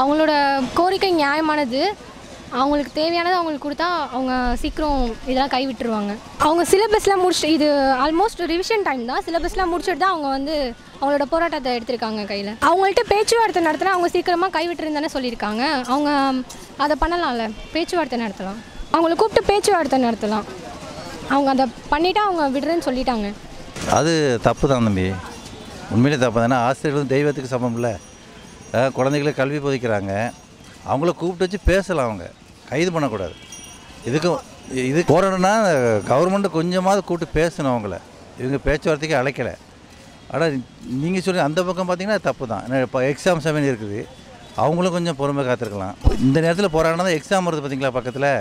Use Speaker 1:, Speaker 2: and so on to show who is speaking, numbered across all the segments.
Speaker 1: அவங்களோட கோரிக்கை நியாயமானது. அவங்களுக்கு தேவையானது அவங்களுக்கு கொடுத்தா அவங்க சீக்கிரம் இதெல்லாம் கைவிட்டுருவாங்க. அவங்க சிலபஸ்லாம் முடிச்சுட்டு, இது ஆல்மோஸ்ட் ரிவிஷன் டைம் தான், சிலபஸ்லாம் முடிச்சுட்டு தான் அவங்க வந்து அவங்களோட போராட்டத்தை எடுத்திருக்காங்க கையில். அவங்கள்ட்ட பேச்சுவார்த்தை நடத்தினா அவங்க சீக்கிரமாக கைவிட்டுருந்தானே சொல்லியிருக்காங்க. அவங்க அதை பண்ணலாம்ல, பேச்சுவார்த்தை நடத்தலாம், அவங்கள கூப்பிட்டு பேச்சுவார்த்தை நடத்தலாம். அவங்க அதை பண்ணிவிட்டு அவங்க விடுறேன்னு சொல்லிட்டாங்க.
Speaker 2: அது தப்பு தான் தம்பி, உண்மையிலே தப்பு தான். ஏன்னா ஆசிரியர்களும் தெய்வத்துக்கு சமம் இல்லை. குழந்தைகளை கல்வி போதிக்கிறாங்க, அவங்கள கூப்பிட்டு வச்சு பேசலாம், அவங்க கைது பண்ணக்கூடாது. இது போராடணும்னா கவர்மெண்ட்டு கொஞ்சமாவது கூப்பிட்டு பேசணும் அவங்கள. இவங்க பேச்சுவார்த்தைக்கு அழைக்கலை. ஆனால் நீங்கள் சொல்லி அந்த பக்கம் பார்த்தீங்கன்னா தப்பு தான். ஏன்னா இப்போ எக்ஸாம் சமயம் இருக்குது, அவங்களும் கொஞ்சம் பொறுமை காத்திருக்கலாம். இந்த நேரத்தில் போராடினா தான் எக்ஸாம் வருது பார்த்தீங்களா பக்கத்தில்,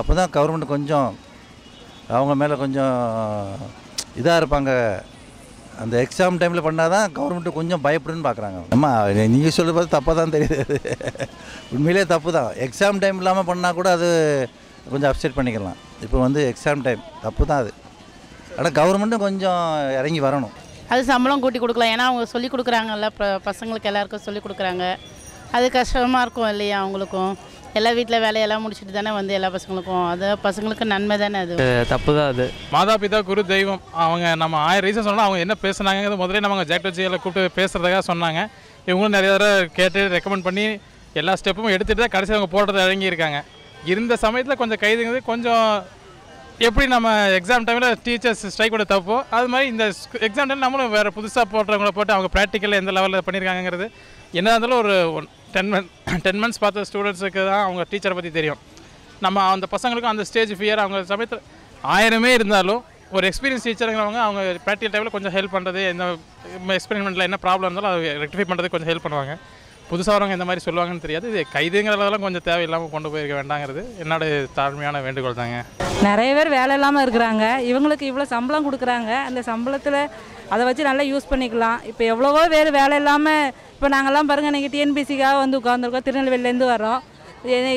Speaker 2: அப்போ தான் கவர்மெண்ட் கொஞ்சம் அவங்க மேலே கொஞ்சம் இதாக இருப்பாங்க. அந்த எக்ஸாம் டைமில் பண்ணால் தான் கவர்மெண்ட்டு கொஞ்சம் பயப்படுன்னு பார்க்குறாங்க. அம்மா நீங்கள் சொல்கிற பார்த்து தப்பாக தான் தெரியுது, உண்மையிலே தப்பு தான். எக்ஸாம் டைம் இல்லாமல் பண்ணால் கூட அது கொஞ்சம் அப்செட் பண்ணிக்கலாம். இப்போ வந்து எக்ஸாம் டைம் தப்பு தான் அது. ஆனால் கவர்மெண்ட்டும் கொஞ்சம் இறங்கி வரணும்.
Speaker 3: அது சம்பளம் கூட்டி கொடுக்கலாம், ஏன்னா அவங்க சொல்லிக் கொடுக்குறாங்கல்ல, பசங்களுக்கு எல்லாருக்கும் சொல்லிக் கொடுக்குறாங்க. அது கஷ்டமாக இருக்கும் இல்லையா அவங்களுக்கும். எல்லா வீட்டில் வேலையெல்லாம் முடிச்சுட்டு தானே வந்து எல்லா பசங்களுக்கும், அது பசங்களுக்கு நன்மை தானே. அது
Speaker 4: தப்பு தான். அது மாதா பிதா குரு தெய்வம். அவங்க நம்ம 1000 ரீசன் சொன்னால் அவங்க என்ன பேசுனாங்கிறது முதலே நம்ம ஜாக்டோஜியில் கூப்பிட்டு பேசுகிறதுக்காக சொன்னாங்க. இவங்களும் நிறைய தடவை கேட்டு ரெக்கமெண்ட் பண்ணி எல்லா ஸ்டெப்பும் எடுத்துகிட்டு தான் கடைசி அவங்க போராட்டத்தை இறங்கியிருக்காங்க. இருந்த சமயத்தில் கொஞ்சம் கைதுங்கிறது கொஞ்சம் எப்படி நம்ம எக்ஸாம் டைமில் டீச்சர்ஸ் ஸ்ட்ரைக் பண்ண தப்போ அது மாதிரி இந்த எக்ஸாம் டைம் நம்மளும் வேறு புதுசாக போடுறவங்கள போட்டு அவங்க ப்ராக்டிக்கலில் எந்த லெவலில் பண்ணியிருக்காங்கிறது என்ன இருந்தாலும் ஒரு 10 months பார்த்த ஸ்டூடெண்ட்ஸுக்கு தான் அவங்க டீச்சரை பற்றி தெரியும். நம்ம அந்த பசங்களுக்கும் அந்த ஸ்டேஜ் ஃபியர் அவங்க சமயத்தில் 1000 இருந்தாலும் ஒரு எக்ஸ்பீரியன்ஸ் டீச்சருங்கிறவங்க அவங்க ப்ராக்டிக்கல் டைமில் கொஞ்சம் ஹெல்ப் பண்ணுறது, எந்த எக்ஸ்பெரிமெண்ட்டில் என்ன ப்ராப்ளம் இருந்தாலும் அதை ரெக்டிஃபை பண்ணுறது கொஞ்சம் ஹெல்ப் பண்ணுவாங்க. புதுசாக வரவங்க எந்த மாதிரி சொல்லுவாங்கன்னு தெரியாது. இது கைதுங்கிறதெல்லாம் கொஞ்சம் தேவையில்லாமல் கொண்டு போயிருக்க வேண்டாங்கிறது என்னோட தாழ்மையான வேண்டுகோள் தாங்க.
Speaker 5: நிறைய பேர் வேலை இல்லாமல் இருக்கிறாங்க, இவங்களுக்கு இவ்வளோ சம்பளம் கொடுக்குறாங்க, அந்த சம்பளத்தில் அதை வச்சு நல்லா யூஸ் பண்ணிக்கலாம். இப்போ எவ்வளவோ பேர் வேலை இல்லாமல், இப்போ நாங்கள்லாம் பாருங்கள், இன்றைக்கி டிஎன்பிசிக்காக வந்து உட்காந்துருக்கோம், திருநெல்வேலியிலேருந்து வரோம்.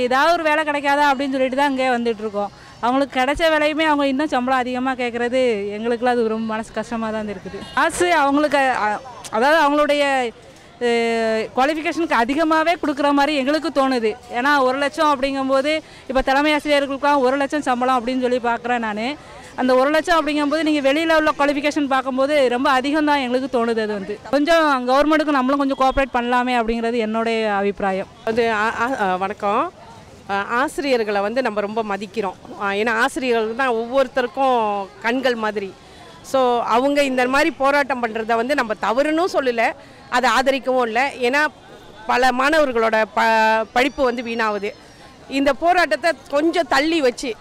Speaker 5: ஏதாவது ஒரு வேலை கிடைக்காதா அப்படின்னு சொல்லிட்டு தான் இங்கே வந்துட்டுருக்கோம். அவங்களுக்கு கிடைச்ச வேலையுமே அவங்க இன்னும் சம்பளம் அதிகமாக கேட்குறது எங்களுக்குலாம் அது ரொம்ப மனசு கஷ்டமாக தான் இருக்குது. காசு அவங்களுக்கு அதாவது அவங்களுடைய குவாலிஃபிகேஷனுக்கு அதிகமாகவே கொடுக்குற மாதிரி எங்களுக்கு தோணுது. ஏன்னா 1 லட்சம் அப்படிங்கும்போது இப்போ தலைமை ஆசிரியர்களுக்கெலாம் 1 லட்சம் சம்பளம் அப்படின்னு சொல்லி பார்க்குறேன் நான். அந்த 1 லட்சம் அப்படிங்கும்போது நீங்கள் வெளியில் உள்ள குவாலிஃபிகேஷன் பார்க்கும்போது ரொம்ப அதிகம் தான் எங்களுக்கு தோணுது. அது வந்து கொஞ்சம் கவர்மெண்ட்டுக்கு நம்மளும் கொஞ்சம் கோஆப்ரேட் பண்ணலாமே அப்படிங்கிறது என்னுடைய அபிப்பிராயம்.
Speaker 6: அது வணக்கம். ஆசிரியர்களை வந்து நம்ம ரொம்ப மதிக்கிறோம். ஏன்னா ஆசிரியர்கள் தான் ஒவ்வொருத்தருக்கும் கண்கள் மாதிரி. ஸோ அவங்க இந்த மாதிரி போராட்டம் பண்ணுறத வந்து நம்ம தவறுன்னு சொல்லலை, அதை ஆதரிக்கவும் இல்லை. ஏன்னா பல மாணவர்களோட படிப்பு வந்து வீணாகுது. இந்த போராட்டத்தை கொஞ்சம் தள்ளி வச்சு,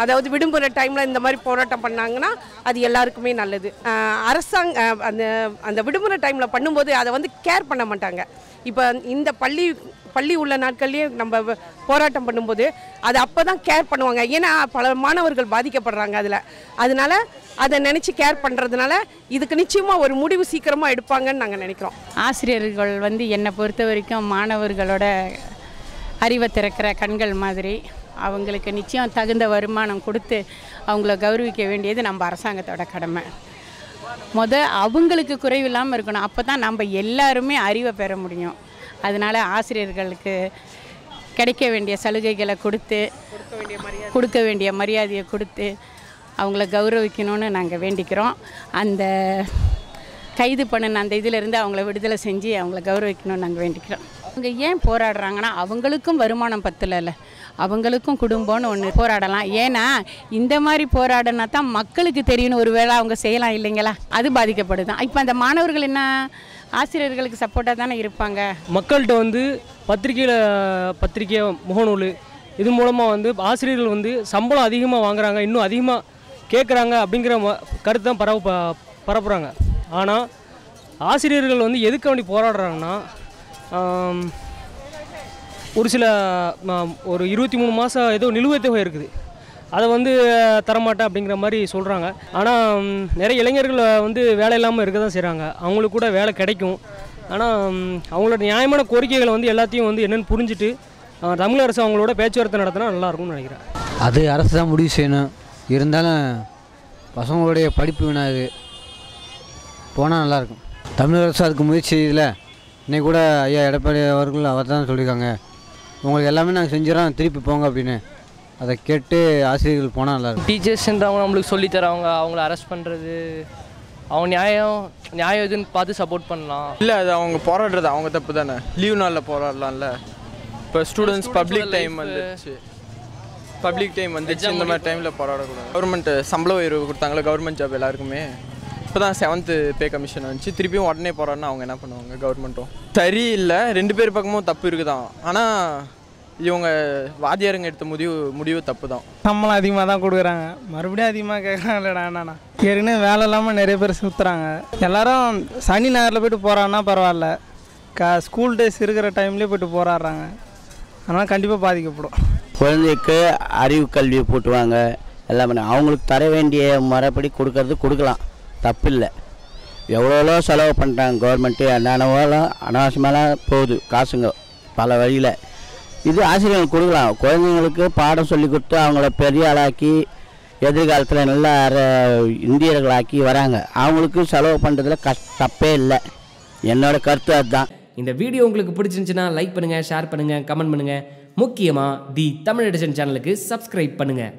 Speaker 6: அதாவது விடுமுறை டைமில் இந்த மாதிரி போராட்டம் பண்ணாங்கன்னா அது எல்லாருக்குமே நல்லது. அந்த விடுமுறை டைமில் பண்ணும்போது அதை வந்து கேர் பண்ண மாட்டாங்க. இப்போ இந்த பள்ளி உள்ள நாட்கள்லேயே நம்ம போராட்டம் பண்ணும்போது அது அப்போ தான் கேர் பண்ணுவாங்க. ஏன்னா பல மாணவர்கள் பாதிக்கப்படுறாங்க அதனால் அதை நினச்சி கேர் பண்ணுறதுனால இதுக்கு நிச்சயமாக ஒரு முடிவு சீக்கிரமாக எடுப்பாங்கன்னு நாங்கள் நினைக்கிறோம்.
Speaker 3: ஆசிரியர்கள் வந்து என்னை பொறுத்த வரைக்கும் மாணவர்களோட அறிவை திறக்கிற கண்கள் மாதிரி. அவங்களுக்கு நிச்சயம் தகுந்த வருமானம் கொடுத்து அவங்கள கௌரவிக்க வேண்டியது நம்ம அரசாங்கத்தோட கடமை. அவங்களுக்கு குறைவில்லாமல் இருக்கணும், அப்போ தான் நம்ம எல்லாருமே அறிவை பெற முடியும். அதனால் ஆசிரியர்களுக்கு கிடைக்க வேண்டிய சலுகைகளை கொடுக்க வேண்டிய மரியாதையை கொடுத்து அவங்கள கௌரவிக்கணும்னு நாங்கள் வேண்டிக்கிறோம். அந்த கைது பண்ணின அந்த இதிலேருந்து அவங்கள விடுதலை செஞ்சு அவங்கள கௌரவிக்கணும்னு நாங்கள் வேண்டிக்கிறோம். அவங்க ஏன் போராடுறாங்கன்னா அவங்களுக்கும் வருமானம் பத்தலைல்ல, அவங்களுக்கும் குடும்பம்னு ஒன்று போராடலாம். ஏன்னா இந்த மாதிரி போராடினா தான் மக்களுக்கு தெரியணும், ஒரு வேளை அவங்க செய்யலாம் இல்லைங்களா, அது பாதிக்கப்படுதான். இப்போ அந்த மாணவர்கள் என்ன ஆசிரியர்களுக்கு சப்போர்ட்டாக தானே இருப்பாங்க.
Speaker 7: மக்கள்கிட்ட வந்து பத்திரிக்கை முகநூல் இது மூலமாக வந்து ஆசிரியர்கள் வந்து சம்பளம் அதிகமாக வாங்குறாங்க, இன்னும் அதிகமாக கேட்குறாங்க அப்படிங்கிற கருத்து தான் பரப்புகிறாங்க. ஆனால் ஆசிரியர்கள் வந்து எதுக்கு வேண்டி போராடுறாங்கன்னா, ஒரு 23 மாதம் ஏதோ நிலுவைத் தொகை இருக்குது, அதை வந்து தரமாட்டேன் அப்படிங்கிற மாதிரி சொல்கிறாங்க. ஆனால் நிறைய இளைஞர்கள் வந்து வேலை இல்லாமல் இருக்க தான் செய்கிறாங்க. அவங்களுக்கு கூட வேலை கிடைக்கும். ஆனால் அவங்களோட நியாயமான கோரிக்கைகளை வந்து எல்லாத்தையும் வந்து என்னென்னு புரிஞ்சுட்டு தமிழ் அரசு அவங்களோட பேச்சுவார்த்தை நடத்தினா நல்லாயிருக்கும்னு நினைக்கிறேன்.
Speaker 8: அது அரசு தான் முடிவு செய்யணும். இருந்தாலும் பசங்களுடைய படிப்பு வீணாகுது, போனால் நல்லாயிருக்கும். தமிழ் அரசு அதுக்கு முயற்சி செய்யல, இன்னைக்கு கூட ஐயா எடப்பாடி அவர்கள் அவர் தான் சொல்லியிருக்காங்க, உங்களுக்கு எல்லாமே நாங்கள் செஞ்சிடறோம் திருப்பி போங்க அப்படின்னு. அதை கேட்டு ஆசிரியர்கள் போனால் நல்லாயிருக்கும்.
Speaker 9: டீச்சர்ஸ்ன்றவங்க நம்மளுக்கு சொல்லித்தரவங்க, அவங்கள அரெஸ்ட் பண்ணுறது, அவங்க நியாயம் எதுன்னு பார்த்து சப்போர்ட் பண்ணலாம்.
Speaker 10: இல்லை, அது அவங்க போராடுறது அவங்க தப்பு தானே. லீவ் நாளில் போராடலாம்ல. இப்போ ஸ்டூடெண்ட்ஸ் பப்ளிக் டைம் வந்துச்சு, இந்த மாதிரி டைமில் போராடக்கூடாது. கவர்மெண்ட் சம்பள உயர்வு கொடுத்தாங்களே கவர்மெண்ட் ஜாப் எல்லாருக்குமே. இப்போ தான் 7th பே கமிஷன் வந்துச்சு, திருப்பியும் உடனே போராடினா அவங்க என்ன பண்ணுவாங்க? கவர்மெண்ட்டும் சரியில்லை. 2 பேர் பக்கமும் தப்பு இருக்குதான். ஆனால் இவங்க வாத்தியாருங்க எடுத்த முடிவு தப்பு தான்.
Speaker 11: சம்பளம் அதிகமாக தான் கொடுக்குறாங்க, மறுபடியும் அதிகமாக கேட்குறாங்களேடா. என்னண்ணா ஏற்கனவே வேலை இல்லாமல் நிறைய பேர் சுற்றுறாங்க. எல்லோரும் சனி ஞாயிறில் போய்ட்டு போகிறாங்கன்னா பரவாயில்ல, ஸ்கூல் டேஸ் இருக்கிற டைம்லேயே போய்ட்டு போராடுறாங்க. அதனால் கண்டிப்பாக பாதிக்கப்படும்.
Speaker 12: குழந்தைக்கு அறிவு கல்வியை போட்டுவாங்க எல்லாமே. அவங்களுக்கு தர வேண்டிய முறைப்படி கொடுக்கலாம், தப்பு இல்லை. எவ்வளோ செலவு பண்ணுறாங்க கவர்மெண்ட்டு, என்னென்னவோலாம் அனாவசியமாலாம் போகுது காசுங்க பல வழியில். இது ஆசிரியர்களுக்கு கொடுக்கலாம். குழந்தைங்களுக்கு பாடம் சொல்லி கொடுத்து அவங்கள பெரிய ஆளாக்கி எதிர்காலத்தில் நல்லா இந்தியர்களாக்கி வராங்க. அவங்களுக்கு செலவு பண்ணுறதுல தப்பே இல்லை. என்னோடய கருத்து அதுதான்.
Speaker 13: இந்த வீடியோ உங்களுக்கு பிடிச்சிருந்துச்சுன்னா லைக் பண்ணுங்கள், ஷேர் பண்ணுங்கள், கமெண்ட் பண்ணுங்கள். முக்கியமாக தி தமிழ் எடிஷன் சேனலுக்கு சப்ஸ்கிரைப் பண்ணுங்கள்.